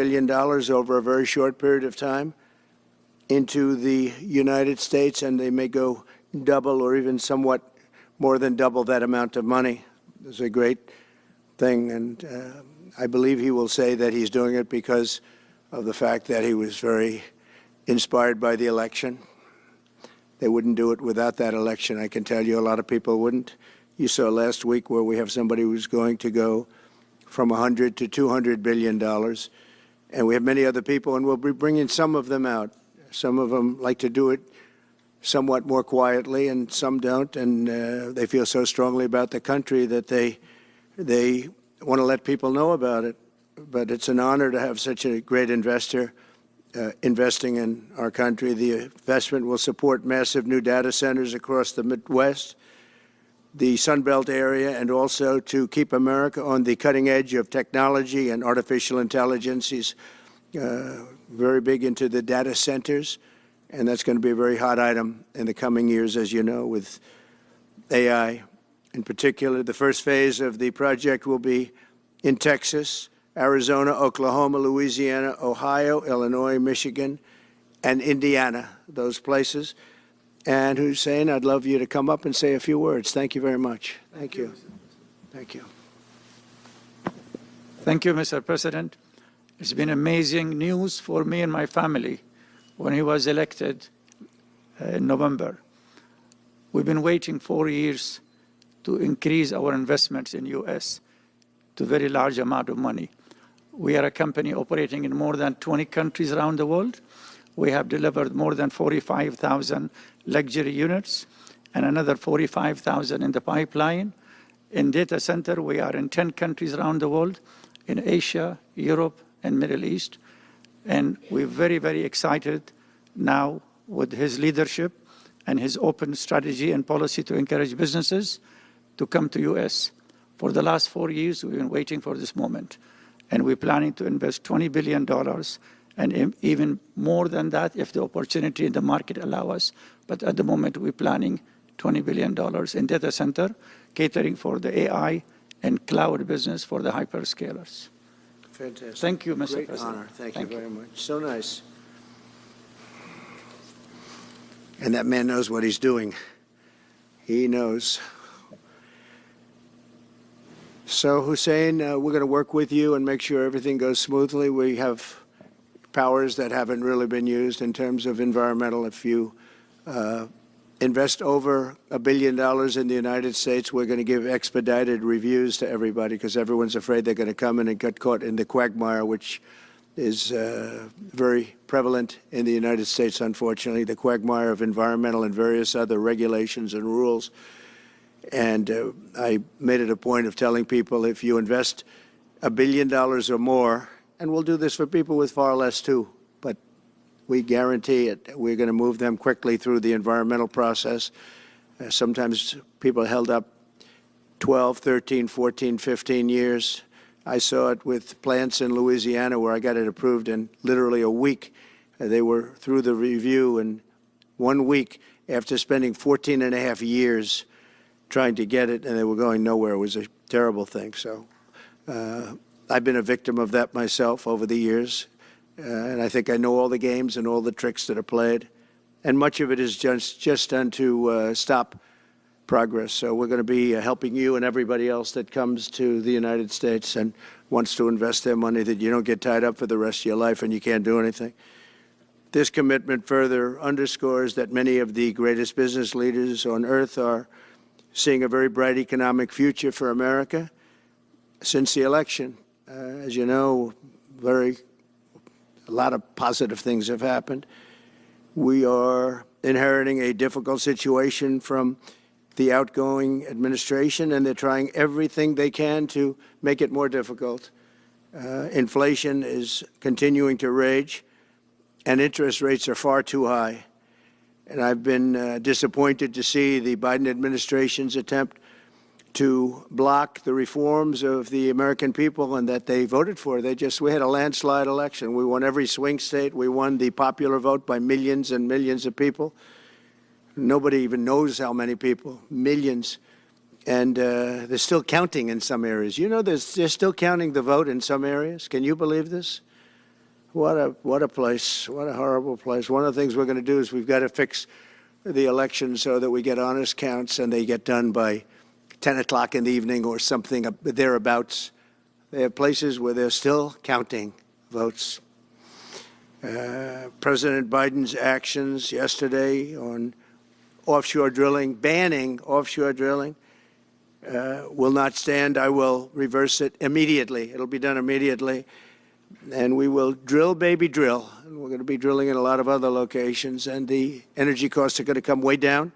billion over a very short period of time into the United States, and they may go double or even somewhat more than double that amount of money. It's a great thing, and I believe he will say that he's doing it because of the fact that he was very inspired by the election. They wouldn't do it without that election. I can tell you a lot of people wouldn't. You saw last week where we have somebody who's going to go from $100 to $200 billion, and we have many other people, and we'll be bringing some of them out. Some of them like to do it somewhat more quietly, and some don't, and they feel so strongly about the country that they want to let people know about it. But it's an honor to have such a great investor investing in our country. The investment will support massive new data centers across the Midwest, the Sun Belt area, and also to keep America on the cutting edge of technology and artificial intelligence. He's very big into the data centers, and that's going to be a very hot item in the coming years, as you know, with AI. In particular, the first phase of the project will be in Texas, Arizona, Oklahoma, Louisiana, Ohio, Illinois, Michigan, and Indiana, those places. And Hussein, I'd love you to come up and say a few words. Thank you very much. Thank you. Thank you. Thank you, Mr. President. It's been amazing news for me and my family when he was elected in November. We've been waiting 4 years to increase our investments in U.S. to a very large amount of money. We are a company operating in more than 20 countries around the world. We have delivered more than 45,000 luxury units and another 45,000 in the pipeline. In data center, we are in 10 countries around the world, in Asia, Europe, and Middle East. And we're very, very excited now with his leadership and his open strategy and policy to encourage businesses to come to U.S. For the last 4 years, we've been waiting for this moment. And we're planning to invest $20 billion and even more than that if the opportunity in the market allow us. But at the moment, we're planning $20 billion in data center, catering for the AI and cloud business for the hyperscalers. Fantastic. Thank you, Mr. Great President. honor. Thank you very much. So nice. And that man knows what he's doing. He knows. So, Hussein, we're going to work with you and make sure everything goes smoothly. We have powers that haven't really been used in terms of environmental. If you invest over $1 billion in the United States, we're going to give expedited reviews to everybody because everyone's afraid they're going to come in and get caught in the quagmire, which is very prevalent in the United States, unfortunately, the quagmire of environmental and various other regulations and rules. And I made it a point of telling people if you invest $1 billion or more, and we'll do this for people with far less too, but we guarantee it. We're going to move them quickly through the environmental process. Sometimes people held up 12, 13, 14, 15 years. I saw it with plants in Louisiana where I got it approved in literally a week. They were through the review in 1 week after spending 14 and a half years trying to get it, and they were going nowhere. It was a terrible thing. So I've been a victim of that myself over the years, and I think I know all the games and all the tricks that are played, and much of it is just done to stop progress. So we're going to be helping you and everybody else that comes to the United States and wants to invest their money, that you don't get tied up for the rest of your life and you can't do anything. This commitment further underscores that many of the greatest business leaders on earth are seeing a very bright economic future for America since the election. As you know, a lot of positive things have happened. We are inheriting a difficult situation from the outgoing administration, and they're trying everything they can to make it more difficult. Inflation is continuing to rage, and interest rates are far too high. And I've been disappointed to see the Biden administration's attempt to block the reforms of the American people and that they voted for. We had a landslide election. We won every swing state. We won the popular vote by millions and millions of people. Nobody even knows how many people, millions. And they're still counting in some areas. You know, they're still counting the vote in some areas. Can you believe this? What a place. What a horrible place. One of the things we're going to do is we've got to fix the election so that we get honest counts and they get done by 10 o'clock in the evening or something thereabouts. They have places where they're still counting votes. President Biden's actions yesterday on offshore drilling, banning offshore drilling, will not stand. I will reverse it immediately. It'll be done immediately. And we will drill, baby, drill. And we're going to be drilling in a lot of other locations. And the energy costs are going to come way down.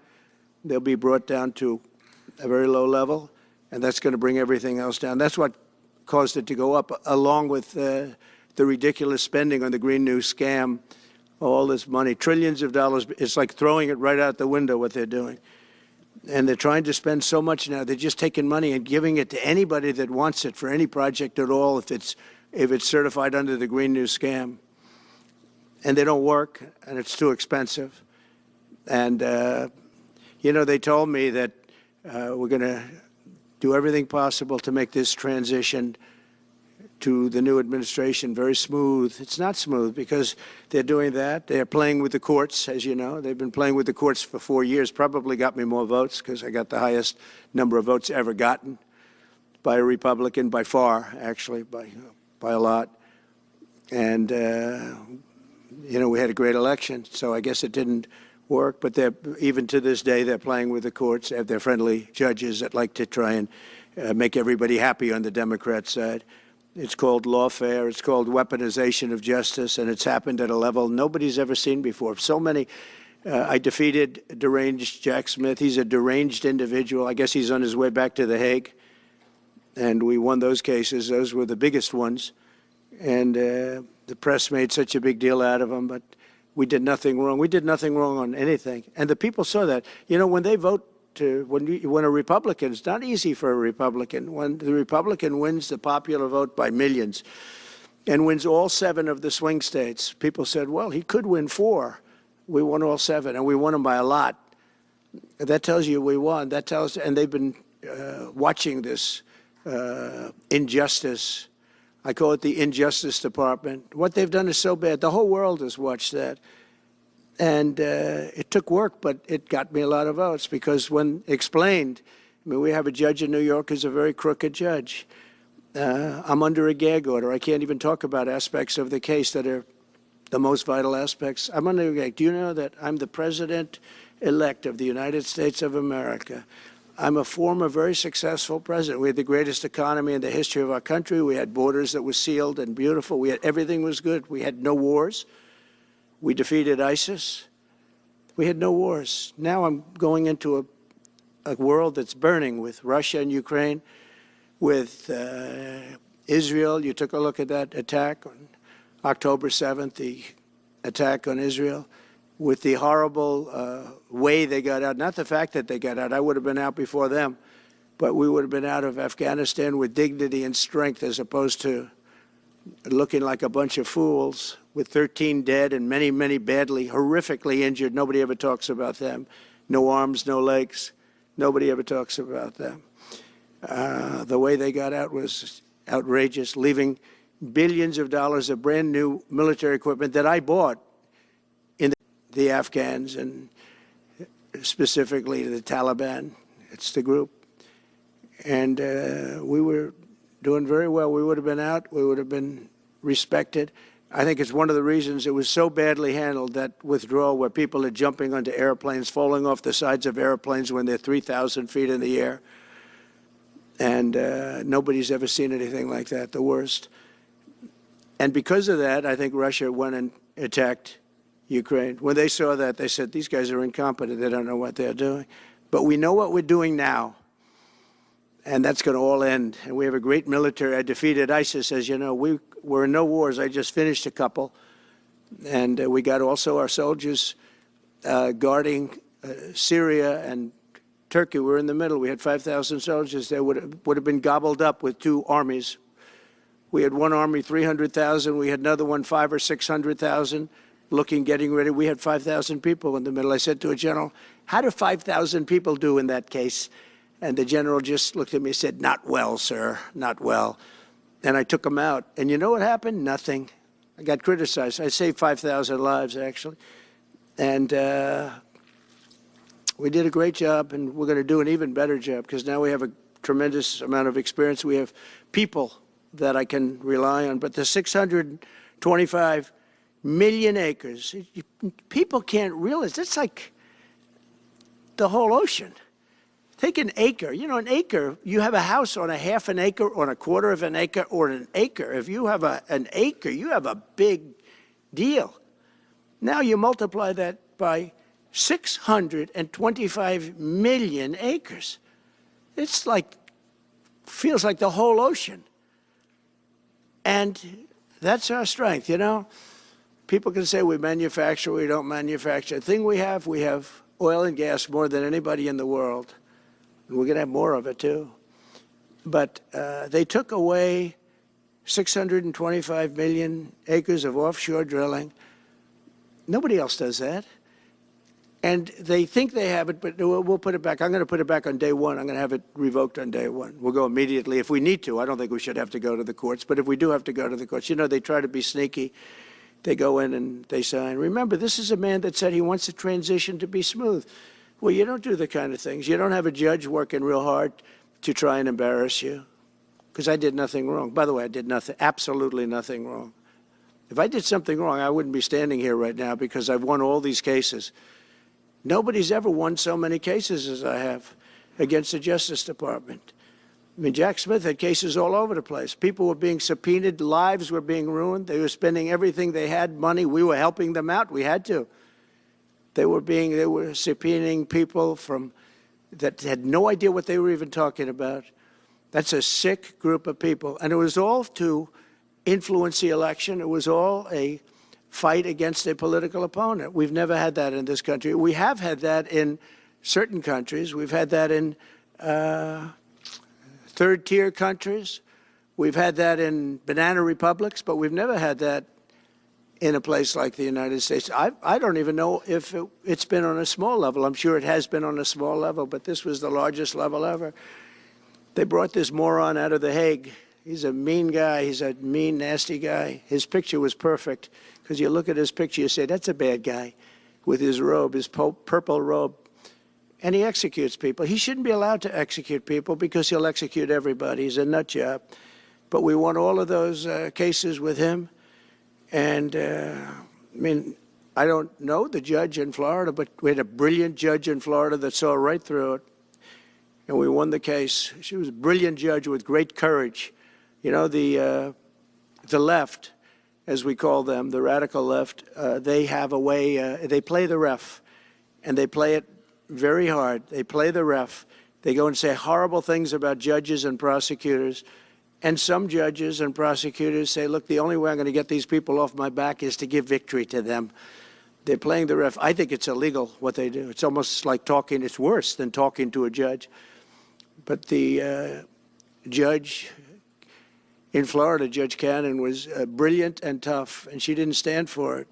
They'll be brought down to a very low level. And that's going to bring everything else down. That's what caused it to go up, along with the ridiculous spending on the Green New scam. All this money, trillions of dollars. It's like throwing it right out the window, what they're doing. And they're trying to spend so much now. They're just taking money and giving it to anybody that wants it for any project at all, if it's certified under the Green New scam. And they don't work, and it's too expensive. And, you know, they told me that we're going to do everything possible to make this transition to the new administration very smooth. It's not smooth because they're doing that. They're playing with the courts, as you know. They've been playing with the courts for 4 years, probably got me more votes because I got the highest number of votes ever gotten by a Republican, by far, actually, by a lot. And, you know, we had a great election, so I guess it didn't work. But even to this day, they're playing with the courts. They have their friendly judges that like to try and make everybody happy on the Democrat side. It's called lawfare. It's called weaponization of justice, and it's happened at a level nobody's ever seen before. So many. I defeated deranged Jack Smith. He's a deranged individual. I guess he's on his way back to The Hague. And we won those cases. Those were the biggest ones. And the press made such a big deal out of them, but we did nothing wrong. We did nothing wrong on anything. And the people saw that. You know, when they vote, when a Republican, it's not easy for a Republican. When the Republican wins the popular vote by millions and wins all 7 of the swing states, people said, well, he could win 4. We won all 7, and we won them by a lot. That tells you we won. That tells, and they've been watching this injustice. I call it the Injustice Department. What they've done is so bad. The whole world has watched that. And it took work, but it got me a lot of votes because when explained, I mean, we have a judge in New York who's a very crooked judge. I'm under a gag order. I can't even talk about aspects of the case that are the most vital aspects. I'm under a gag. Do you know that I'm the president-elect of the United States of America? I'm a former very successful president. We had the greatest economy in the history of our country. We had borders that were sealed and beautiful. We had everything was good. We had no wars. We defeated ISIS. We had no wars. Now I'm going into a world that's burning with Russia and Ukraine, with Israel. You took a look at that attack on October 7th, the attack on Israel, with the horrible way they got out. Not the fact that they got out. I would have been out before them. But we would have been out of Afghanistan with dignity and strength as opposed to looking like a bunch of fools with 13 dead and many, many badly, horrifically injured. Nobody ever talks about them. No arms, no legs. Nobody ever talks about them. The way they got out was outrageous, leaving billions of dollars of brand new military equipment that I bought in the Afghans and specifically to the Taliban. It's the group. And we were doing very well. We would have been out. We would have been respected. I think it's one of the reasons it was so badly handled, that withdrawal where people are jumping onto airplanes, falling off the sides of airplanes when they're 3,000 feet in the air. And nobody's ever seen anything like that, the worst. And because of that, I think Russia went and attacked Ukraine. When they saw that, they said, these guys are incompetent. They don't know what they're doing. But we know what we're doing now. And that's going to all end. And we have a great military. I defeated ISIS, as you know. We were in no wars. I just finished a couple. And we got also our soldiers guarding Syria and Turkey. We were in the middle. We had 5,000 soldiers. They would have been gobbled up with 2 armies. We had one army, 300,000. We had another one, 500,000 or 600,000, getting ready. We had 5,000 people in the middle. I said to a general, how do 5,000 people do in that case? And the general just looked at me and said, not well, sir, not well. And I took him out. And you know what happened? Nothing. I got criticized. I saved 5,000 lives, actually. And we did a great job, and we're going to do an even better job because now we have a tremendous amount of experience. We have people that I can rely on. But the 625 million acres, people can't realize, it's like the whole ocean. Take an acre. You know, an acre, you have a house on a half an acre, on a quarter of an acre, or an acre. If you have an acre, you have a big deal. Now you multiply that by 625 million acres. It's like, feels like the whole ocean. And that's our strength, you know. People can say we manufacture, we don't manufacture. The thing we have oil and gas more than anybody in the world. And we're going to have more of it, too. But they took away 625 million acres of offshore drilling. Nobody else does that. And they think they have it, but we'll put it back. I'm going to put it back on day one. I'm going to have it revoked on day one. We'll go immediately if we need to. I don't think we should have to go to the courts. But if we do have to go to the courts, you know, they try to be sneaky. They go in and they sign. Remember, this is a man that said he wants the transition to be smooth. Well, you don't do the kind of things. You don't have a judge working real hard to try and embarrass you. Because I did nothing wrong. By the way, I did nothing, absolutely nothing wrong. If I did something wrong, I wouldn't be standing here right now because I've won all these cases. Nobody's ever won so many cases as I have against the Justice Department. I mean, Jack Smith had cases all over the place. People were being subpoenaed, lives were being ruined. They were spending everything they had, money. We were helping them out. We had to. They were subpoenaing people that had no idea what they were even talking about. That's a sick group of people. And it was all to influence the election. It was all a fight against a political opponent. We've never had that in this country. We have had that in certain countries. We've had that in third-tier countries. We've had that in banana republics, but we've never had that in a place like the United States. I don't even know if it's been on a small level. I'm sure it has been on a small level, but this was the largest level ever. They brought this moron out of The Hague. He's a mean guy. He's a mean, nasty guy. His picture was perfect because you look at his picture, you say, that's a bad guy with his robe, his purple robe. And he executes people. He shouldn't be allowed to execute people because he'll execute everybody. He's a nut job. But we won all of those cases with him. And, I mean, I don't know the judge in Florida, but we had a brilliant judge in Florida that saw right through it. And we won the case. She was a brilliant judge with great courage. You know, the left, as we call them, the radical left, they have a way, they play the ref, and they play it very hard. They play the ref. They go and say horrible things about judges and prosecutors. And some judges and prosecutors say, look, the only way I'm going to get these people off my back is to give victory to them. They're playing the ref. I think it's illegal what they do. It's almost like talking. It's worse than talking to a judge. But the judge in Florida, Judge Cannon, was brilliant and tough, and she didn't stand for it.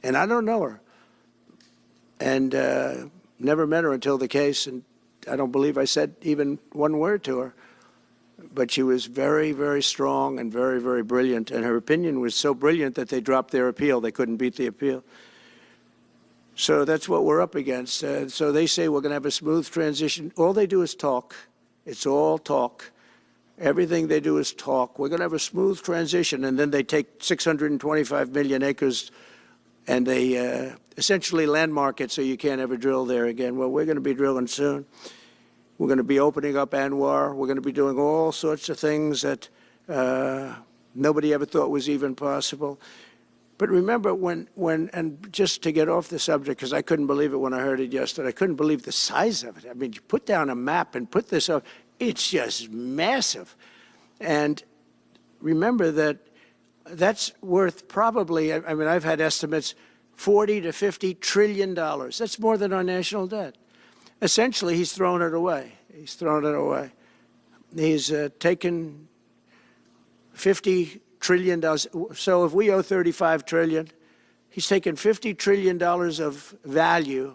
And I don't know her. And never met her until the case, and I don't believe I said even one word to her. But she was very, very strong and very, very brilliant. And her opinion was so brilliant that they dropped their appeal. They couldn't beat the appeal. So that's what we're up against. So they say we're going to have a smooth transition. All they do is talk. It's all talk. Everything they do is talk. We're going to have a smooth transition. And then they take 625 million acres and they essentially landmark it so you can't ever drill there again. Well, we're going to be drilling soon. We're going to be opening up Anwar. We're going to be doing all sorts of things that nobody ever thought was even possible. But remember and just to get off the subject, because I couldn't believe it when I heard it yesterday, I couldn't believe the size of it. I mean, you put down a map and put this up, it's just massive. And remember that that's worth probably, I mean, I've had estimates, $40 to $50 trillion. That's more than our national debt. Essentially, he's thrown it away. He's thrown it away. He's taken $50 trillion. So if we owe $35 trillion, he's taken $50 trillion of value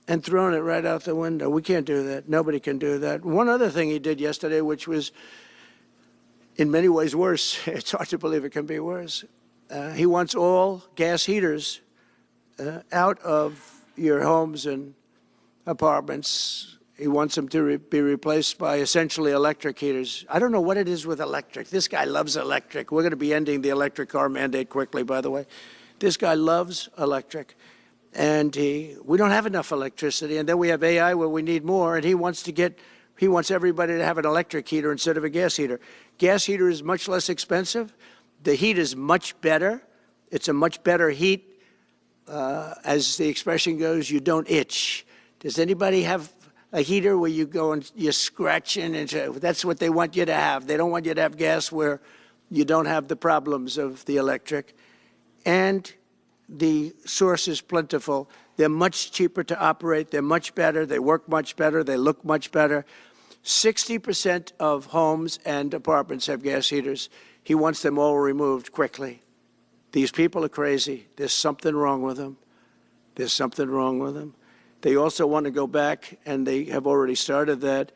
and thrown it right out the window. We can't do that. Nobody can do that. One other thing he did yesterday, which was in many ways worse, it's hard to believe it can be worse. He wants all gas heaters out of your homes and apartments. He wants them to be replaced by essentially electric heaters. I don't know what it is with electric. This guy loves electric. We're going to be ending the electric car mandate quickly, by the way. This guy loves electric. And we don't have enough electricity. And then we have AI where we need more. And he wants everybody to have an electric heater instead of a gas heater. Gas heater is much less expensive. The heat is much better. It's a much better heat. As the expression goes, you don't itch. Does anybody have a heater where you go and you're scratching? And that's what they want you to have. They don't want you to have gas where you don't have the problems of the electric. And the source is plentiful. They're much cheaper to operate. They're much better. They work much better. They look much better. 60% of homes and apartments have gas heaters. He wants them all removed quickly. These people are crazy. There's something wrong with them. There's something wrong with them. They also want to go back, and they have already started that,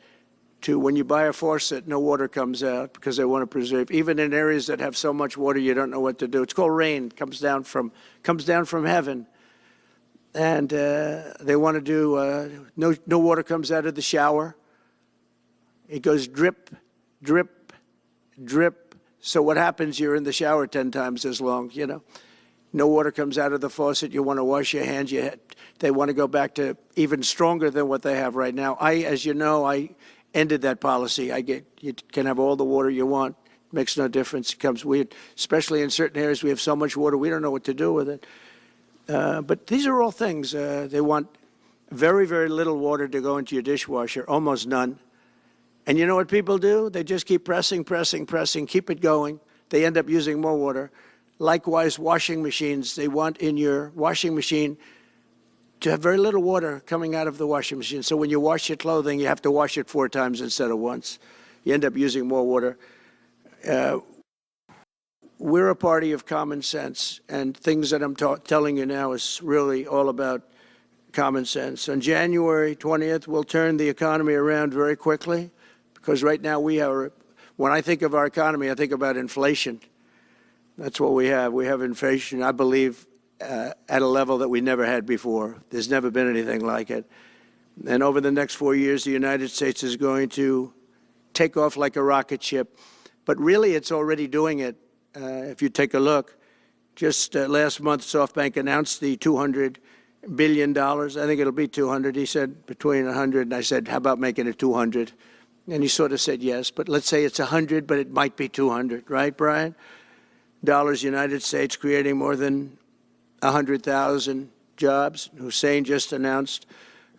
to when you buy a faucet, no water comes out because they want to preserve. Even in areas that have so much water, you don't know what to do. It's called rain. It comes down from heaven. And they want to do, no water comes out of the shower. It goes drip, drip, drip. So what happens? You're in the shower 10 times as long, you know. No water comes out of the faucet. You want to wash your hands. They want to go back to even stronger than what they have right now. As you know, I ended that policy. You can have all the water you want. It makes no difference. It comes weird, especially in certain areas. We have so much water, we don't know what to do with it. But these are all things. They want very, very little water to go into your dishwasher, almost none. And you know what people do? They just keep pressing, pressing, pressing, keep it going. They end up using more water. Likewise, washing machines. They want in your washing machine to have very little water coming out of the washing machine. So when you wash your clothing, you have to wash it 4 times instead of once. You end up using more water. We're a party of common sense, and things that I'm telling you now is really all about common sense. On January 20th, we'll turn the economy around very quickly, because right now when I think of our economy, I think about inflation. That's what we have. We have inflation, I believe, at a level that we never had before. There's never been anything like it. And over the next 4 years, the United States is going to take off like a rocket ship. But really, it's already doing it. If you take a look, just last month, SoftBank announced the $200 billion. I think it'll be 200. He said between 100, and I said, how about making it 200? And he sort of said yes, but let's say it's 100, but it might be 200, right, Brian? Dollars, United States, creating more than 100,000 jobs. Hussein just announced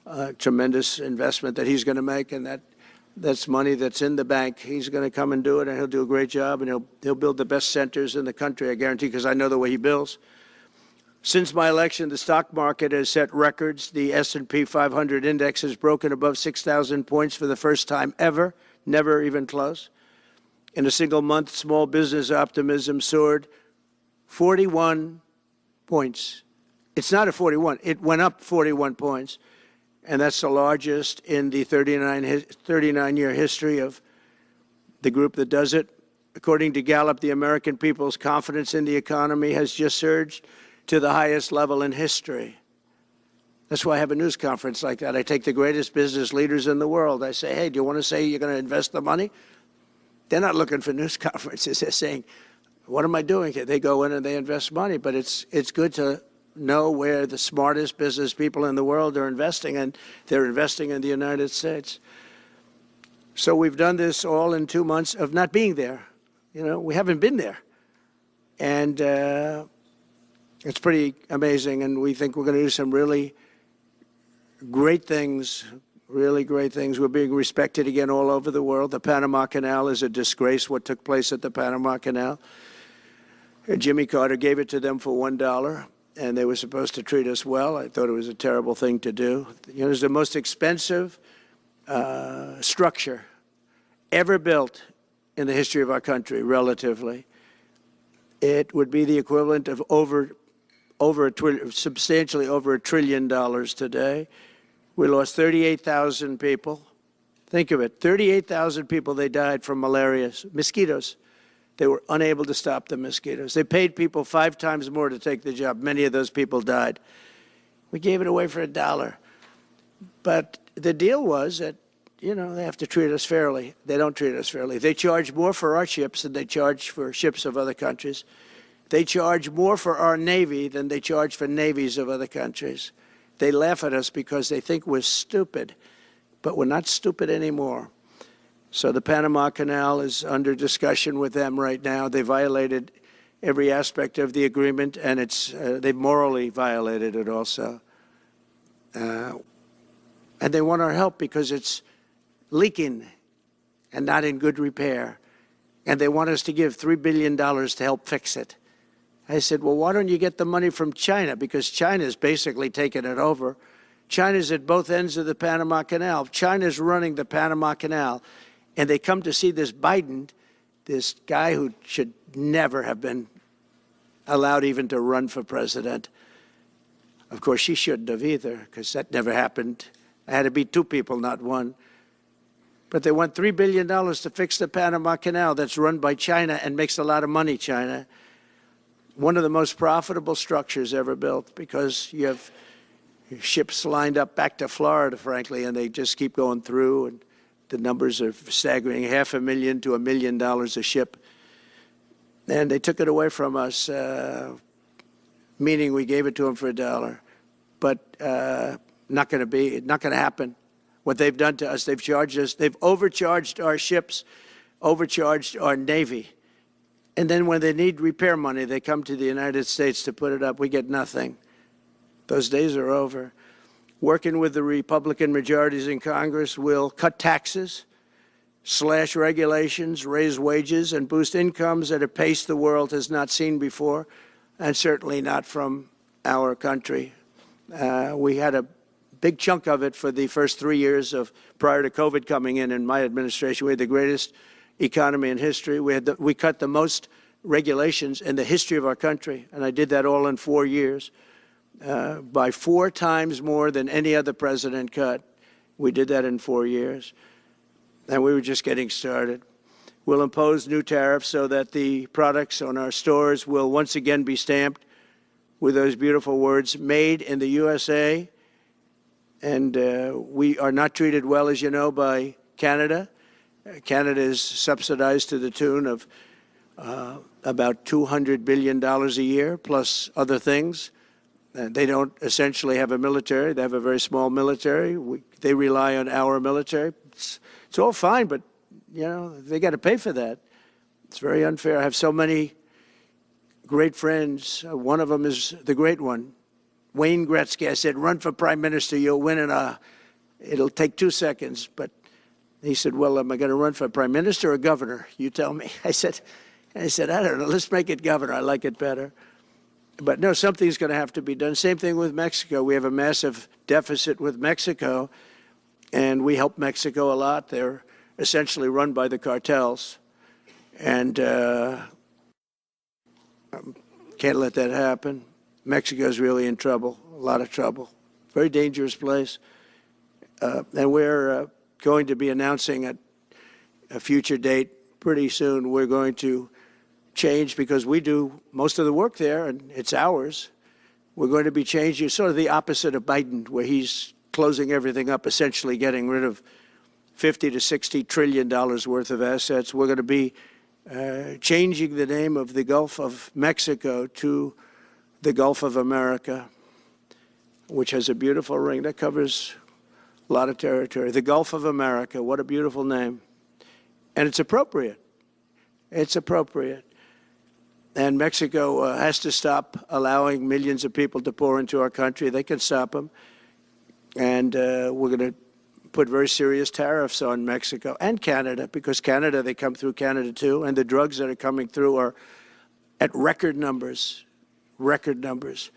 a tremendous investment that he's going to make, and that's money that's in the bank. He's going to come and do it, and he'll do a great job, and he'll build the best centers in the country, I guarantee, because I know the way he builds. Since my election, the stock market has set records. The S&P 500 index has broken above 6,000 points for the first time ever, never even close. In a single month, small business optimism soared 41 points. It's not a 41. It went up 41 points. And that's the largest in the 39-year history of the group that does it. According to Gallup, the American people's confidence in the economy has just surged to the highest level in history. That's why I have a news conference like that. I take the greatest business leaders in the world. I say, hey, do you want to say you're going to invest the money? They're not looking for news conferences. They're saying, what am I doing here? They go in and they invest money. But it's good to know where the smartest business people in the world are investing, and they're investing in the United States. So we've done this all in 2 months of not being there. You know, we haven't been there. And it's pretty amazing, and we think we're going to do some really great things, really great things. We're being respected again all over the world. The Panama Canal is a disgrace, what took place at the Panama Canal. Jimmy Carter gave it to them for $1, and they were supposed to treat us well. I thought it was a terrible thing to do. You know, it was the most expensive structure ever built in the history of our country, relatively. It would be the equivalent of substantially over $1 trillion today. We lost 38,000 people. Think of it, 38,000 people, they died from malaria, mosquitoes. They were unable to stop the mosquitoes. They paid people 5 times more to take the job. Many of those people died. We gave it away for $1. But the deal was that, you know, they have to treat us fairly. They don't treat us fairly. They charge more for our ships than they charge for ships of other countries. They charge more for our Navy than they charge for navies of other countries. They laugh at us because they think we're stupid, but we're not stupid anymore. So the Panama Canal is under discussion with them right now. They violated every aspect of the agreement, and they've morally violated it also. And they want our help because it's leaking and not in good repair. And they want us to give $3 billion to help fix it. I said, well, why don't you get the money from China? Because China's basically taken it over. China's at both ends of the Panama Canal. China's running the Panama Canal. And they come to see this Biden, this guy who should never have been allowed even to run for president. Of course, she shouldn't have either, because that never happened. I had to be 2 people, not 1. But they want $3 billion to fix the Panama Canal that's run by China and makes a lot of money, China. One of the most profitable structures ever built, because you have ships lined up back to Florida, frankly, and they just keep going through. And the numbers are staggering, $500,000 to $1 million a ship. And they took it away from us, meaning we gave it to them for $1. But not going to happen. What they've done to us, they've charged us, they've overcharged our ships, overcharged our Navy. And then when they need repair money, they come to the United States to put it up. We get nothing. Those days are over. Working with the Republican majorities in Congress, will cut taxes, slash regulations, raise wages, and boost incomes at a pace the world has not seen before, and certainly not from our country. We had a big chunk of it for the first 3 years prior to COVID coming in my administration. We had the greatest economy in history. We cut the most regulations in the history of our country, and I did that all in 4 years. By 4 times more than any other president cut. We did that in 4 years. And we were just getting started. We'll impose new tariffs so that the products on our stores will once again be stamped with those beautiful words, made in the USA. And we are not treated well, as you know, by Canada. Canada is subsidized to the tune of about $200 billion a year, plus other things. They don't essentially have a military. They have a very small military. They rely on our military. It's all fine, but, you know, they got to pay for that. It's very unfair. I have so many great friends. One of them is the great one, Wayne Gretzky. I said, run for prime minister. You'll win it'll take 2 seconds. But he said, well, am I going to run for prime minister or governor? You tell me. I said, I don't know. Let's make it governor. I like it better. But no, something's going to have to be done. Same thing with Mexico. We have a massive deficit with Mexico, and we help Mexico a lot. They're essentially run by the cartels, and can't let that happen. Mexico's really in trouble, a lot of trouble. Very dangerous place. And we're going to be announcing at a future date pretty soon. We're going to change, because we do most of the work there and it's ours. We're going to be changing, sort of the opposite of Biden, where he's closing everything up, essentially getting rid of $50 to $60 trillion worth of assets. We're going to be changing the name of the Gulf of Mexico to the Gulf of America, which has a beautiful ring that covers a lot of territory. The Gulf of America, what a beautiful name. And it's appropriate. It's appropriate. And Mexico has to stop allowing millions of people to pour into our country. They can stop them. And we're going to put very serious tariffs on Mexico and Canada, because Canada, they come through Canada too. And the drugs that are coming through are at record numbers, record numbers.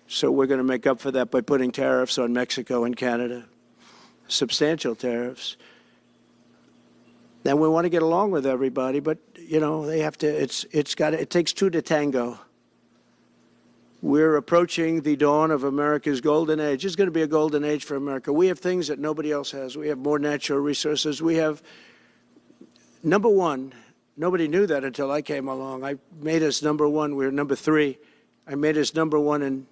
So we're going to make up for that by putting tariffs on Mexico and Canada, substantial tariffs. And we want to get along with everybody, but, you know, they have to, it takes 2 to tango. We're approaching the dawn of America's golden age. It's going to be a golden age for America. We have things that nobody else has. We have more natural resources. We have, number one, Nobody knew that until I came along. I made us number one. We were number 3. I made us number one in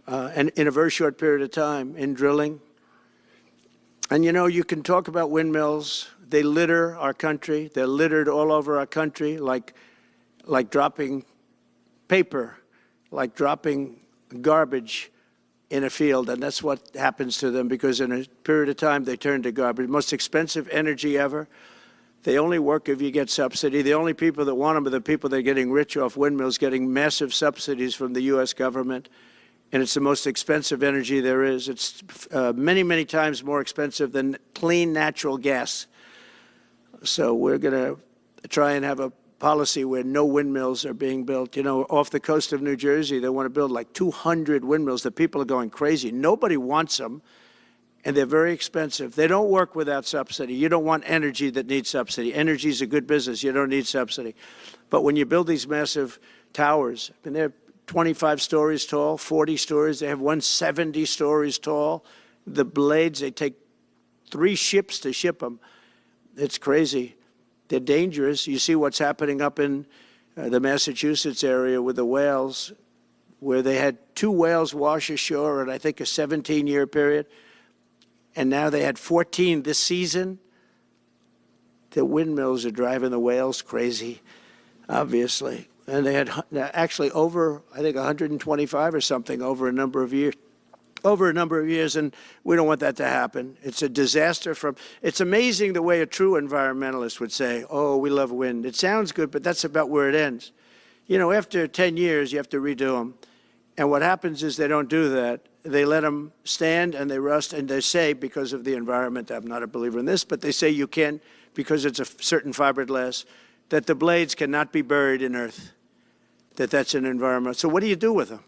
a very short period of time in drilling. And, you know, you can talk about windmills. They litter our country. They're littered all over our country like dropping paper, like dropping garbage in a field. And that's what happens to them, because in a period of time they turn to garbage. Most expensive energy ever. They only work if you get subsidy. The only people that want them are the people that are getting rich off windmills, getting massive subsidies from the U.S. government. And it's the most expensive energy there is. It's many, many times more expensive than clean natural gas. So we're going to try and have a policy where no windmills are being built. You know, off the coast of New Jersey, they want to build like 200 windmills. The people are going crazy. Nobody wants them, and they're very expensive. They don't work without subsidy. You don't want energy that needs subsidy. Energy is a good business. You don't need subsidy. But when you build these massive towers, I mean, they're 25 stories tall, 40 stories. They have 170 stories tall. The blades, they take 3 ships to ship them. It's crazy. They're dangerous. You see what's happening up in the Massachusetts area with the whales, where they had 2 whales wash ashore in, I think, a 17-year period. And now they had 14 this season. The windmills are driving the whales crazy, obviously. And they had actually over, I think, 125 or something over a number of years. And we don't want that to happen. It's a disaster. It's amazing the way a true environmentalist would say, oh, we love wind. It sounds good, but that's about where it ends. You know, after 10 years, you have to redo them. And what happens is they don't do that. They let them stand and they rust, and they say, because of the environment, I'm not a believer in this, but they say you can't, because it's a certain fiberglass, that the blades cannot be buried in earth, that's an environment. So what do you do with them?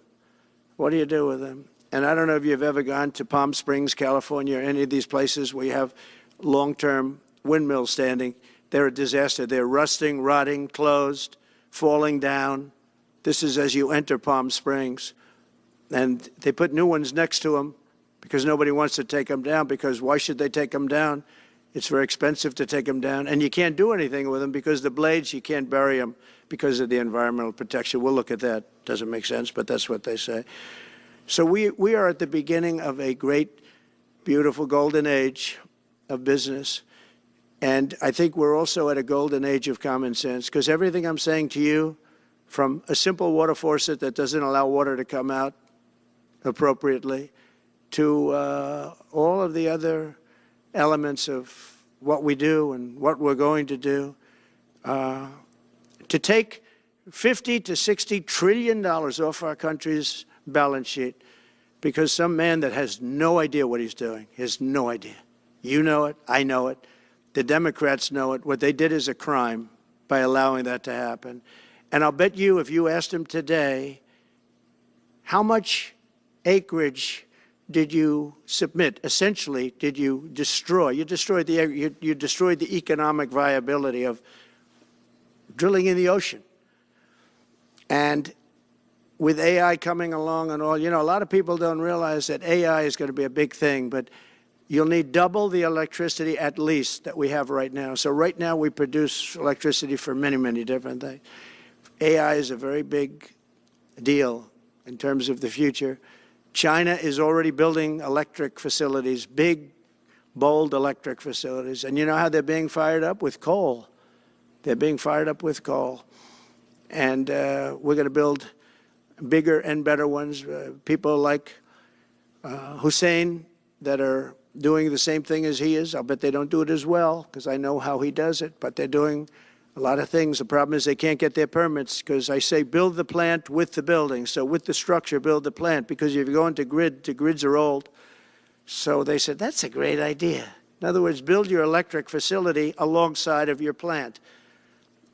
What do you do with them? And I don't know if you've ever gone to Palm Springs, California, or any of these places where you have long-term windmills standing. They're a disaster. They're rusting, rotting, closed, falling down. This is as you enter Palm Springs. And they put new ones next to them because nobody wants to take them down, because why should they take them down? It's very expensive to take them down. And you can't do anything with them because the blades, you can't bury them because of the environmental protection. We'll look at that. Doesn't make sense, but that's what they say. So we are at the beginning of a great, beautiful golden age of business. And I think we're also at a golden age of common sense, because everything I'm saying to you, from a simple water faucet that doesn't allow water to come out appropriately, to all of the other elements of what we do and what we're going to do, to take $50 to $60 trillion off our country's balance sheet because some man that has no idea what he's doing, has no idea. You know it, I know it, the Democrats know it. What they did is a crime by allowing that to happen. And I'll bet you, if you asked him today, how much acreage did you submit? Essentially, did you destroy? You destroyed the economic viability of drilling in the ocean. And with AI coming along and all, you know, a lot of people don't realize that AI is going to be a big thing, but you'll need double the electricity at least that we have right now. So right now we produce electricity for many, many different things. AI is a very big deal in terms of the future. China is already building electric facilities, big, bold electric facilities. And you know how they're being fired up? With coal. They're being fired up with coal. And we're going to build bigger and better ones. People like Hussein that are doing the same thing as he is. I'll bet they don't do it as well because I know how he does it, but they're doing a lot of things. The problem is they can't get their permits because I say build the plant with the building. So with the structure, build the plant, because if you go into grid, the grids are old. So they said, that's a great idea. In other words, build your electric facility alongside of your plant.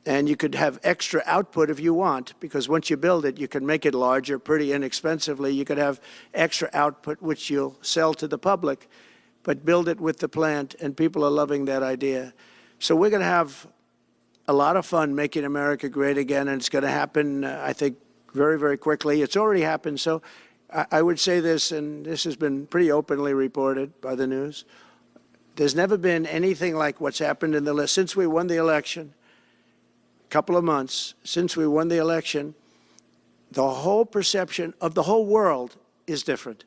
And you could have extra output if you want, because once you build it, you can make it larger pretty inexpensively. You could have extra output, which you'll sell to the public, but build it with the plant, and people are loving that idea. So we're going to have a lot of fun making America great again, and it's going to happen, I think, very, very quickly. It's already happened. So I would say this, and this has been pretty openly reported by the news. There's never been anything like what's happened in the list since we won the election. couple of months since we won the election, the whole perception of the whole world is different.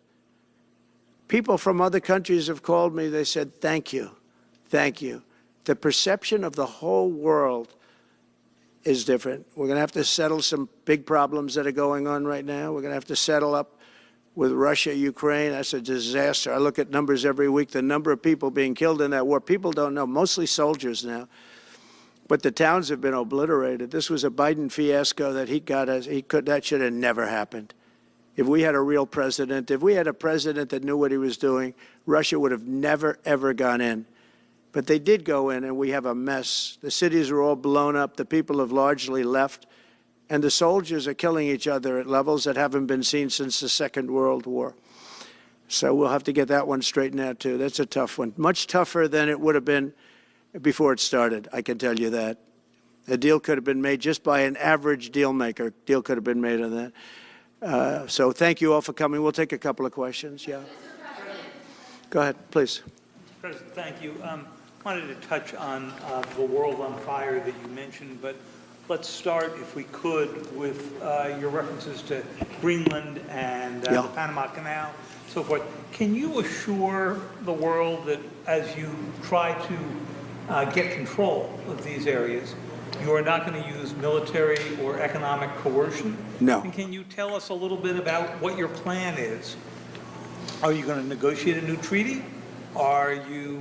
People from other countries have called me. They said, thank you. Thank you. The perception of the whole world is different. We're going to have to settle some big problems that are going on right now. We're going to have to settle up with Russia, Ukraine. That's a disaster. I look at numbers every week, the number of people being killed in that war. People don't know, mostly soldiers now. But the towns have been obliterated. This was a Biden fiasco that that should have never happened. If we had a real president, if we had a president that knew what he was doing, Russia would have never, ever gone in. But they did go in, and we have a mess. The cities are all blown up. The people have largely left. And the soldiers are killing each other at levels that haven't been seen since the Second World War. So we'll have to get that one straightened out, too. That's a tough one. Much tougher than it would have been before it started, I can tell you that. A deal could have been made just by an average deal maker. Deal could have been made on that. So thank you all for coming. We'll take a couple of questions. Yeah. Go ahead, please. President, thank you. Wanted to touch on the world on fire that you mentioned, but let's start, if we could, with your references to Greenland and the Panama Canal, so forth. Can you assure the world that as you try to get control of these areas, you are not going to use military or economic coercion? No. And can you tell us a little bit about what your plan is? Are you going to negotiate a new treaty? Are you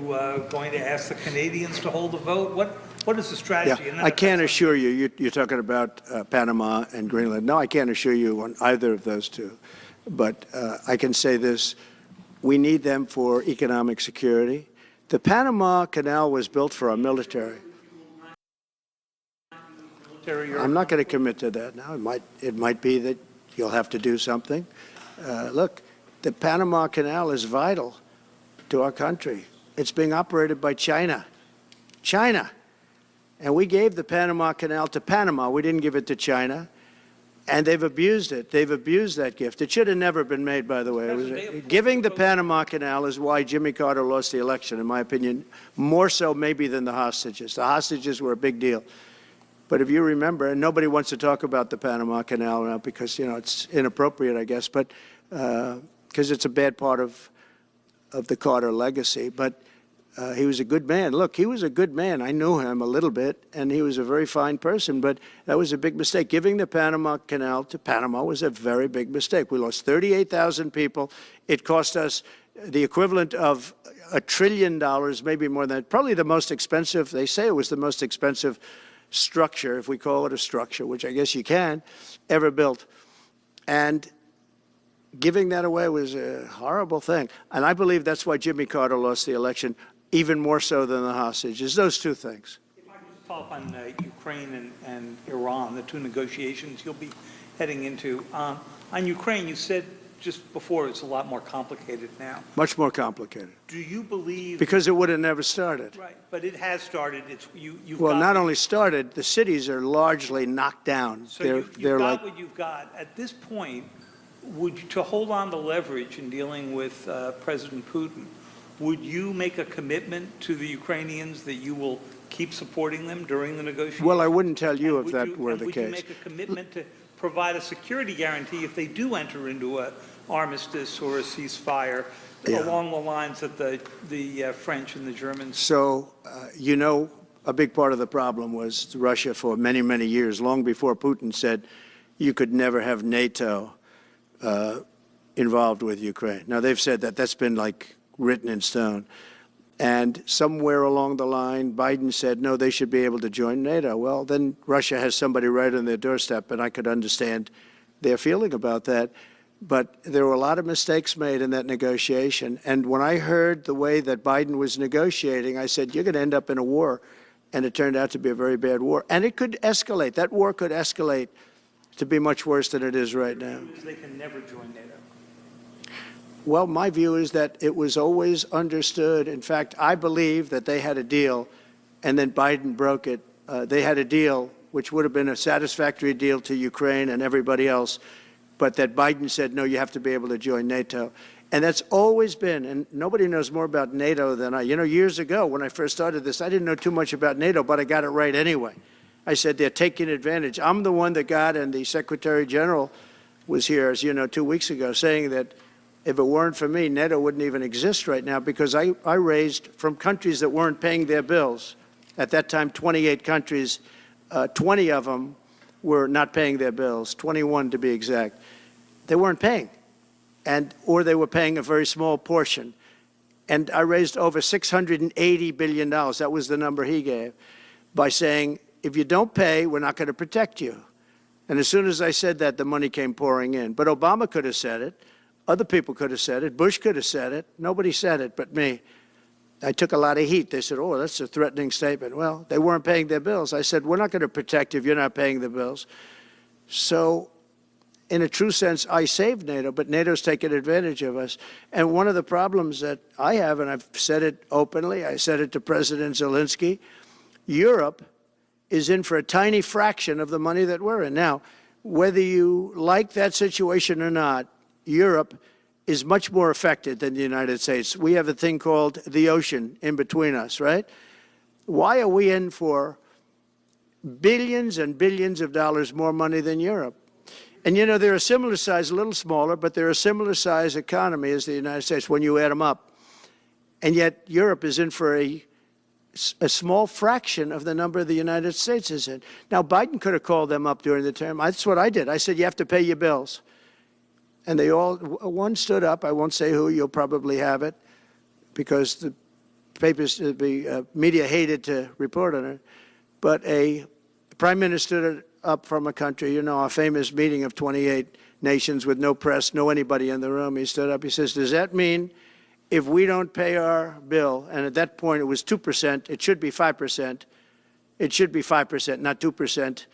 going to ask the Canadians to hold a vote? What is the strategy? Yeah, I can't assure you, you're talking about Panama and Greenland. No, I can't assure you on either of those two. But I can say this, we need them for economic security. The Panama Canal was built for our military. I'm not going to commit to that now. It might be that you'll have to do something. Look, the Panama Canal is vital to our country. It's being operated by China. China. And we gave the Panama Canal to Panama. We didn't give it to China. And they've abused it. They've abused that gift. It should have never been made, by the way. Giving the Panama Canal is why Jimmy Carter lost the election, in my opinion, more so maybe than the hostages. The hostages were a big deal. But if you remember, and nobody wants to talk about the Panama Canal now because, you know, it's inappropriate, I guess, but because it's a bad part of the Carter legacy. But he was a good man. Look, he was a good man. I knew him a little bit, and he was a very fine person, but that was a big mistake. Giving the Panama Canal to Panama was a very big mistake. We lost 38,000 people. It cost us the equivalent of $1 trillion, maybe more than that. Probably the most expensive, they say it was the most expensive structure, if we call it a structure, which I guess you can, ever built. And giving that away was a horrible thing. And I believe that's why Jimmy Carter lost the election, even more so than the hostages. Those two things. If I could follow up on Ukraine and Iran, the two negotiations you'll be heading into. On Ukraine, you said just before it's a lot more complicated now. Much more complicated. Do you believe... Because it would have never started. Right, but it has started. You've well, got not only started, the cities are largely knocked down. So you've got what you've got. At this point, to hold on to leverage in dealing with President Putin, would you make a commitment to the Ukrainians that you will keep supporting them during the negotiations? Well, I wouldn't tell you if that were the case. Would you make a commitment to provide a security guarantee if they do enter into an armistice or a ceasefire along the lines that the French and the Germans? So, you know, a big part of the problem was Russia for many, many years, long before Putin said you could never have NATO involved with Ukraine. Now, they've said that. That's been like written in stone. And somewhere along the line, Biden said, no, they should be able to join NATO. Well, then Russia has somebody right on their doorstep, and I could understand their feeling about that. But there were a lot of mistakes made in that negotiation. And when I heard the way that Biden was negotiating, I said, you're going to end up in a war. And it turned out to be a very bad war. And it could escalate. That war could escalate to be much worse than it is right now. They can never join NATO. Well, my view is that it was always understood. In fact, I believe that they had a deal, and then Biden broke it. They had a deal, which would have been a satisfactory deal to Ukraine and everybody else, but that Biden said, no, you have to be able to join NATO. And that's always been, and nobody knows more about NATO than I. You know, years ago, when I first started this, I didn't know too much about NATO, but I got it right anyway. I said, they're taking advantage. I'm the one that got, and the Secretary General was here, as you know, 2 weeks ago, saying that if it weren't for me, NATO wouldn't even exist right now, because I raised from countries that weren't paying their bills. At that time, 28 countries, 20 of them were not paying their bills, 21 to be exact. They weren't paying, or they were paying a very small portion. And I raised over $680 billion. That was the number he gave, by saying, if you don't pay, we're not going to protect you. And as soon as I said that, the money came pouring in. But Obama could have said it. Other people could have said it. Bush could have said it. Nobody said it but me. I took a lot of heat. They said, oh, that's a threatening statement. Well, they weren't paying their bills. I said, we're not going to protect you if you're not paying the bills. So in a true sense, I saved NATO, but NATO's taken advantage of us. And one of the problems that I have, and I've said it openly, I said it to President Zelensky, Europe is in for a tiny fraction of the money that we're in. Now, whether you like that situation or not, Europe is much more affected than the United States. We have a thing called the ocean in between us, right? Why are we in for billions and billions of dollars more money than Europe? And, you know, they're a similar size, a little smaller, but they're a similar size economy as the United States when you add them up. And yet Europe is in for a small fraction of the number the United States is in. Now, Biden could have called them up during the term. That's what I did. I said, you have to pay your bills. And they all, one stood up. I won't say who. You'll probably have it, because the papers, the media hated to report on it. But a prime minister stood up from a country, you know, a famous meeting of 28 nations with no press, no anybody in the room. He stood up. He says, does that mean if we don't pay our bill, and at that point it was 2%, it should be 5%. It should be 5%, not 2%.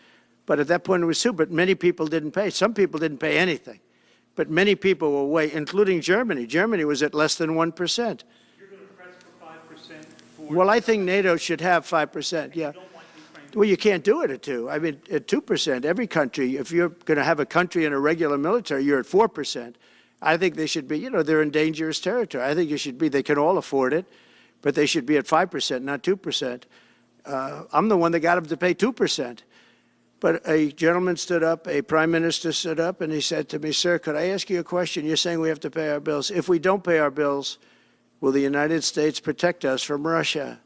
But at that point it was 2%, but many people didn't pay. Some people didn't pay anything. But many people were way, including Germany. Germany was at less than 1%. You're going to press for 5%? Well, I think NATO should have 5%, yeah. Well, you can't do it at 2%. I mean, at 2%, every country, if you're going to have a country in a regular military, you're at 4%. I think they should be, you know, they're in dangerous territory. I think it should be, they can all afford it, but they should be at 5%, not 2%. I'm the one that got them to pay 2%. But a gentleman stood up, a prime minister stood up, and he said to me, sir, could I ask you a question? You're saying we have to pay our bills. If we don't pay our bills, will the United States protect us from Russia?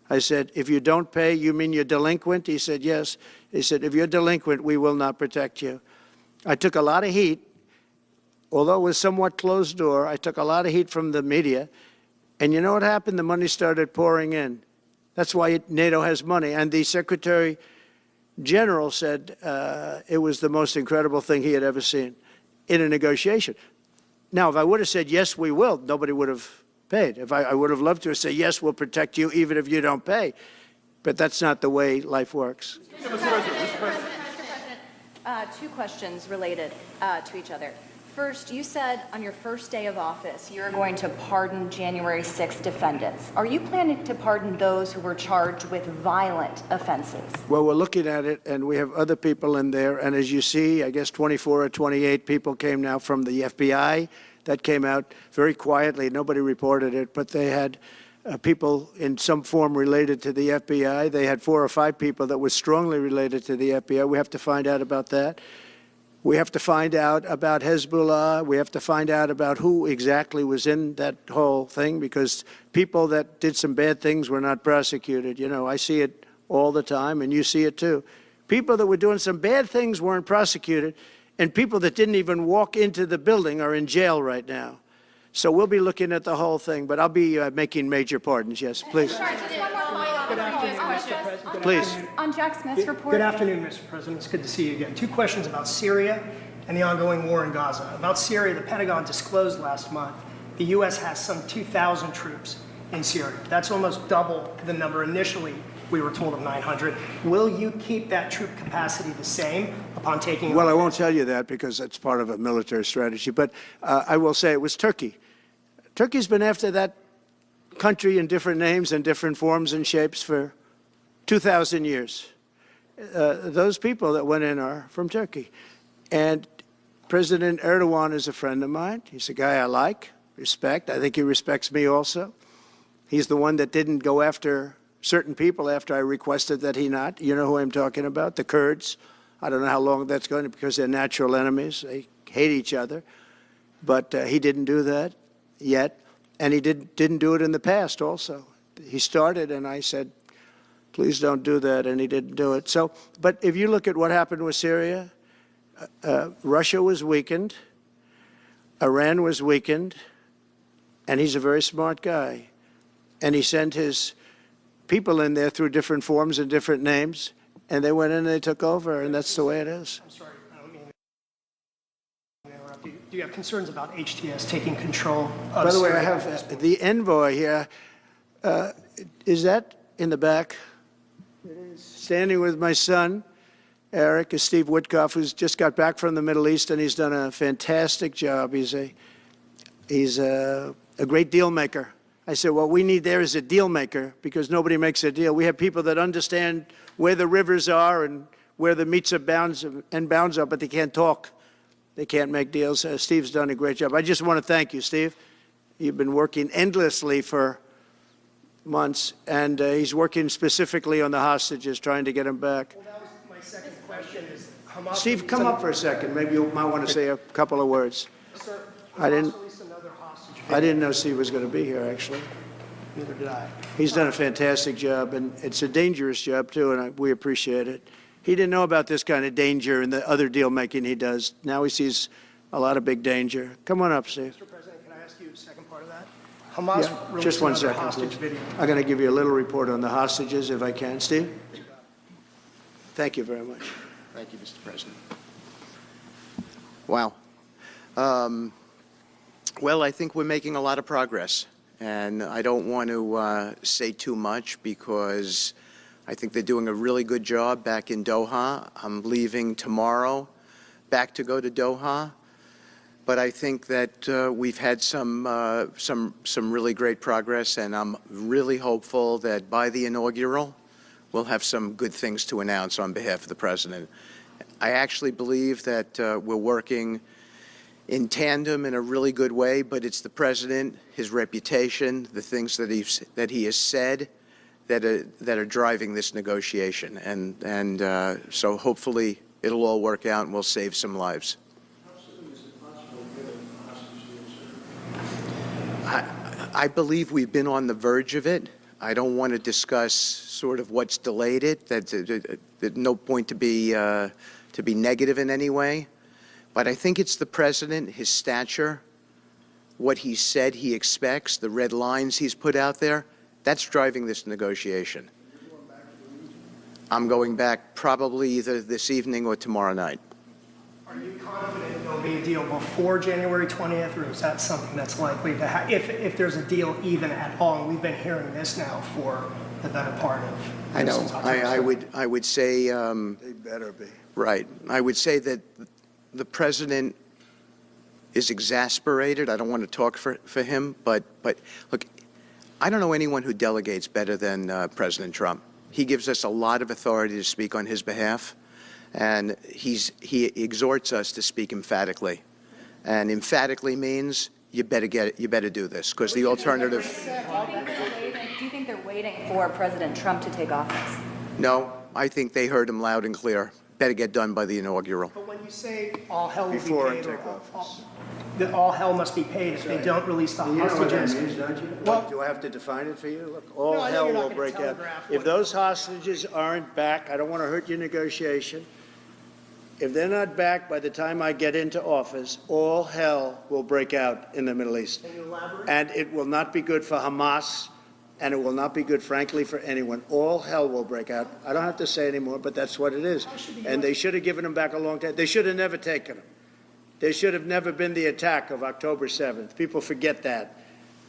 I said, if you don't pay, you mean you're delinquent? He said, yes. He said, if you're delinquent, we will not protect you. I took a lot of heat. Although it was somewhat closed door, I took a lot of heat from the media. And you know what happened? The money started pouring in. That's why NATO has money. And the Secretary General said it was the most incredible thing he had ever seen in a negotiation. Now, if I would have said, yes, we will, nobody would have paid. If I would have loved to say, yes, we'll protect you even if you don't pay. But that's not the way life works. Mr. President, two questions related to each other. First, you said on your first day of office you're going to pardon January 6 defendants. Are you planning to pardon those who were charged with violent offenses? Well, we're looking at it, and we have other people in there. And as you see, I guess 24 or 28 people came now from the FBI. That came out very quietly. Nobody reported it, but they had people in some form related to the FBI. They had 4 or 5 people that were strongly related to the FBI. We have to find out about that. We have to find out about Hezbollah. We have to find out about who exactly was in that whole thing, because people that did some bad things were not prosecuted. You know, I see it all the time, and you see it too. People that were doing some bad things weren't prosecuted, and people that didn't even walk into the building are in jail right now. So we'll be looking at the whole thing, but I'll be making major pardons. Yes, please. Good afternoon, Mr. President. Please. On Jack Smith's report. Good afternoon, Mr. President. It's good to see you again. 2 questions about Syria and the ongoing war in Gaza. About Syria, the Pentagon disclosed last month the U.S. has some 2,000 troops in Syria. That's almost double the number initially we were told of 900. Will you keep that troop capacity the same upon taking? Well, I won't tell you that because that's part of a military strategy, but I will say it was Turkey. Turkey's been after that country in different names and different forms and shapes for 2,000 years. Those people that went in are from Turkey. And President Erdogan is a friend of mine. He's a guy I like, respect. I think he respects me also. He's the one that didn't go after certain people after I requested that he not. You know who I'm talking about? The Kurds. I don't know how long that's going to, because they're natural enemies. They hate each other. But he didn't do that yet. And he didn't do it in the past also. He started, and I said, please don't do that, and he didn't do it. So, but if you look at what happened with Syria, Russia was weakened, Iran was weakened, and he's a very smart guy. And he sent his people in there through different forms and different names, and they went in and they took over, and that's the way it is. I'm sorry, I don't mean to interrupt you. Do you have concerns about HTS taking control of By the way, I Syria? have the envoy here. Is that in the back? It is. Standing with my son, Eric, is Steve Witkoff, who's just got back from the Middle East, and he's done a fantastic job. He's a great deal maker. I said, what we need there is a deal maker, because nobody makes a deal. We have people that understand where the rivers are and where the meets and bounds are, but they can't talk. They can't make deals. Steve's done a great job. I just want to thank you, Steve. You've been working endlessly for months, and he's working specifically on the hostages, trying to get them back. Well, that was my second question is Hamas. Steve, come up for a second. Maybe you might want to say a couple of words. Sir, I didn't- Hamas released another hostage I video. didn't know Steve was going to be here, actually. Neither did I. He's done a fantastic job, and it's a dangerous job, too, and we appreciate it. He didn't know about this kind of danger and the other deal-making he does. Now he sees a lot of big danger. Come on up, Steve. Mr. President, can I ask you a second part of that? Hamas Yeah, released just one another second, hostage please. video. I'm going to give you a little report on the hostages, if I can. Steve? Thank you very much. Thank you, Mr. President. Wow. Well, I think we're making a lot of progress, and I don't want to say too much because I think they're doing a really good job back in Doha. I'm leaving tomorrow back to go to Doha, but I think that we've had some really great progress, and I'm really hopeful that by the inaugural, we'll have some good things to announce on behalf of the President. I actually believe that we're working in tandem in a really good way, but it's the President, his reputation, the things that he has said that are driving this negotiation. And so hopefully it'll all work out and we'll save some lives. I believe we've been on the verge of it. I don't want to discuss sort of what's delayed it. There's no point to be negative in any way. But I think it's the President, his stature, what he said he expects, the red lines he's put out there, that's driving this negotiation. I'm going back probably either this evening or tomorrow night. Are you confident there'll be a deal before January 20th, or is that something that's likely to happen, if there's a deal even at all? And we've been hearing this now for the better part of... I know. I would say... They better be. Right. I would say that the President is exasperated. I don't want to talk for him, but look, I don't know anyone who delegates better than President Trump. He gives us a lot of authority to speak on his behalf, and he exhorts us to speak emphatically. And emphatically means you better do this, because the alternative... Do you think they're waiting for President Trump to take office? No, I think they heard him loud and clear. Better get done by the inaugural. But when you say all hell will Before be paid, I take office. that all hell must be paid if they don't release the You know what that hostages. means, don't you? Well- Do I have to define it for you? Look, No, all I know hell you're not will gonna break out. telegraph If what- those hostages aren't back, I don't want to hurt your negotiation. If they're not back by the time I get into office, all hell will break out in the Middle East. Can you elaborate? And it will not be good for Hamas, and it will not be good, frankly, for anyone. All hell will break out. I don't have to say anymore, but that's what it is. And they should have given them back a long time. They should have never taken them. There should have never been the attack of October 7th. People forget that.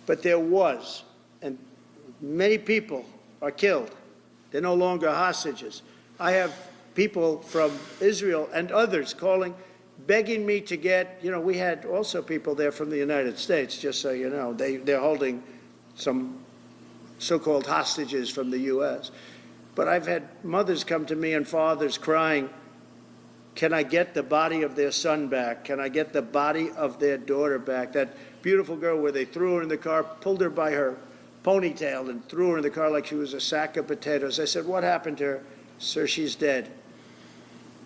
But there was, and many people are killed. They're no longer hostages. I have people from Israel and others calling, begging me to get, we had also people there from the United States, just so you know. They're holding some so-called hostages from the U.S. But I've had mothers come to me and fathers crying, can I get the body of their son back? Can I get the body of their daughter back? That beautiful girl where they threw her in the car, pulled her by her ponytail and threw her in the car like she was a sack of potatoes. I said, what happened to her? Sir, she's dead.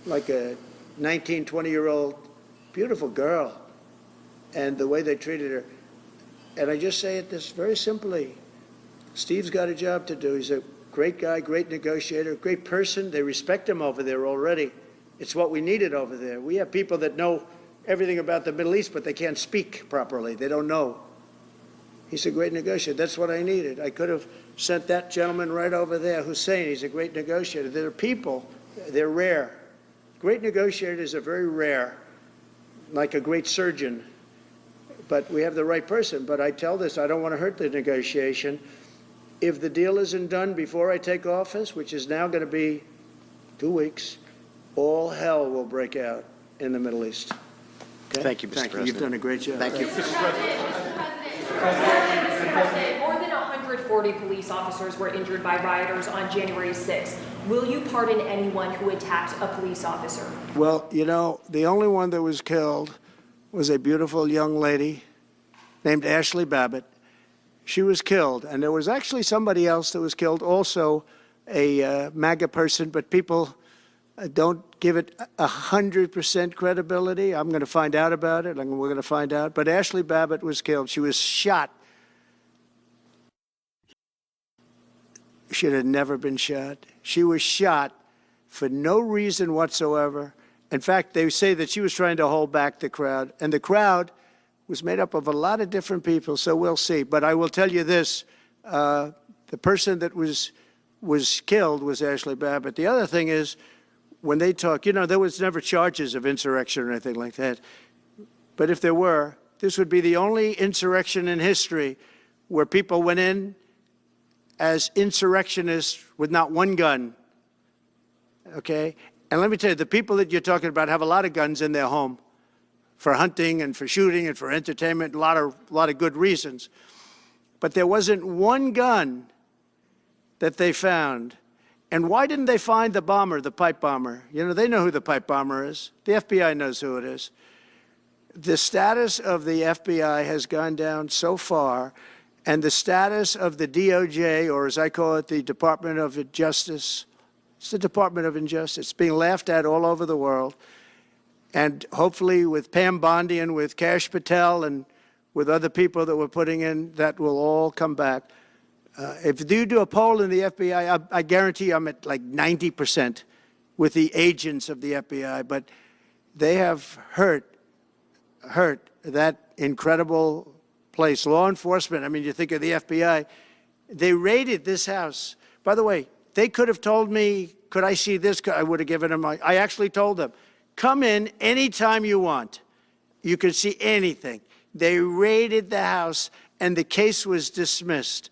Like a 19, 20-year-old beautiful girl. And the way they treated her. And I just say it this very simply. Steve's got a job to do. He's a great guy, great negotiator, great person. They respect him over there already. It's what we needed over there. We have people that know everything about the Middle East, but they can't speak properly. They don't know. He's a great negotiator. That's what I needed. I could have sent that gentleman right over there, Hussein. He's a great negotiator. There are people, they're rare. Great negotiators are very rare, like a great surgeon. But we have the right person. But I tell this, I don't want to hurt the negotiation. If the deal isn't done before I take office, which is now going to be 2 weeks, all hell will break out in the Middle East. Okay? Thank you, Mr. President. You've done a great job. Thank you. Mr. President, more than 140 police officers were injured by rioters on January 6th. Will you pardon anyone who attacked a police officer? Well, you know, the only one that was killed was a beautiful young lady named Ashley Babbitt. She was killed, and there was actually somebody else that was killed, also a MAGA person, but people don't give it 100% credibility. I'm going to find out about it, and we're going to find out. But Ashley Babbitt was killed. She was shot. Should have never been shot. She was shot for no reason whatsoever. In fact, they say that she was trying to hold back the crowd, and the crowd was made up of a lot of different people, so we'll see. But I will tell you this, the person that was killed was Ashley Babbitt. The other thing is, when they talk, you know, there was never charges of insurrection or anything like that. But if there were, this would be the only insurrection in history where people went in as insurrectionists with not one gun, okay? And let me tell you, the people that you're talking about have a lot of guns in their home for hunting and for shooting and for entertainment, a lot of good reasons. But there wasn't one gun that they found. And why didn't they find the bomber, the pipe bomber? You know, they know who the pipe bomber is. The FBI knows who it is. The status of the FBI has gone down so far, and the status of the DOJ, or as I call it, the Department of Justice, it's the Department of Injustice, being laughed at all over the world. And hopefully with Pam Bondi and with Kash Patel and with other people that we're putting in, that will all come back. If you do a poll in the FBI, I guarantee I'm at like 90% with the agents of the FBI, but they have hurt that incredible place. Law enforcement, I mean, you think of the FBI, they raided this house. By the way, they could have told me, could I see this? I would have given them, I actually told them, come in anytime you want. You can see anything. They raided the house, and the case was dismissed.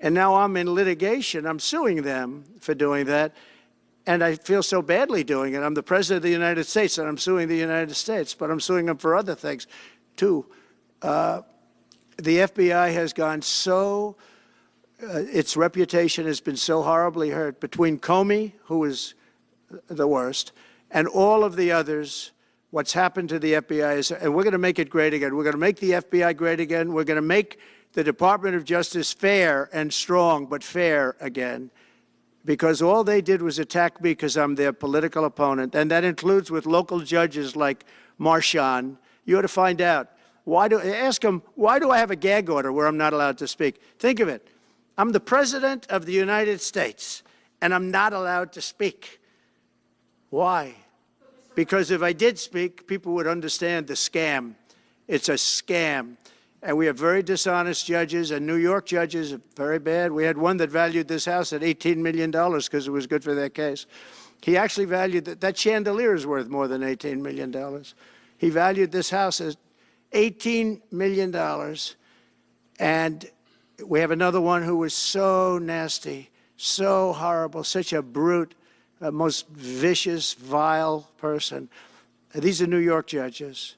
And now I'm in litigation. I'm suing them for doing that, and I feel so badly doing it. I'm the President of the United States, and I'm suing the United States, but I'm suing them for other things, too. The FBI has gone so, its reputation has been so horribly hurt between Comey, who is the worst, and all of the others. What's happened to the FBI is, and we're going to make it great again. We're going to make the FBI great again. We're going to make the Department of Justice fair and strong, but fair again, because all they did was attack me because I'm their political opponent, and that includes with local judges like Marshawn. You ought to find out. Ask them, why do I have a gag order where I'm not allowed to speak? Think of it. I'm the President of the United States, and I'm not allowed to speak. Why? Because if I did speak, people would understand the scam. It's a scam. And we have very dishonest judges, and New York judges are very bad. We had one that valued this house at $18 million because it was good for their case. He actually valued that chandelier is worth more than $18 million. He valued this house as $18 million. And we have another one who was so nasty, so horrible, such a brute, most vicious, vile person. These are New York judges.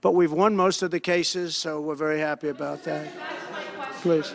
But we've won most of the cases, so we're very happy about that. Please.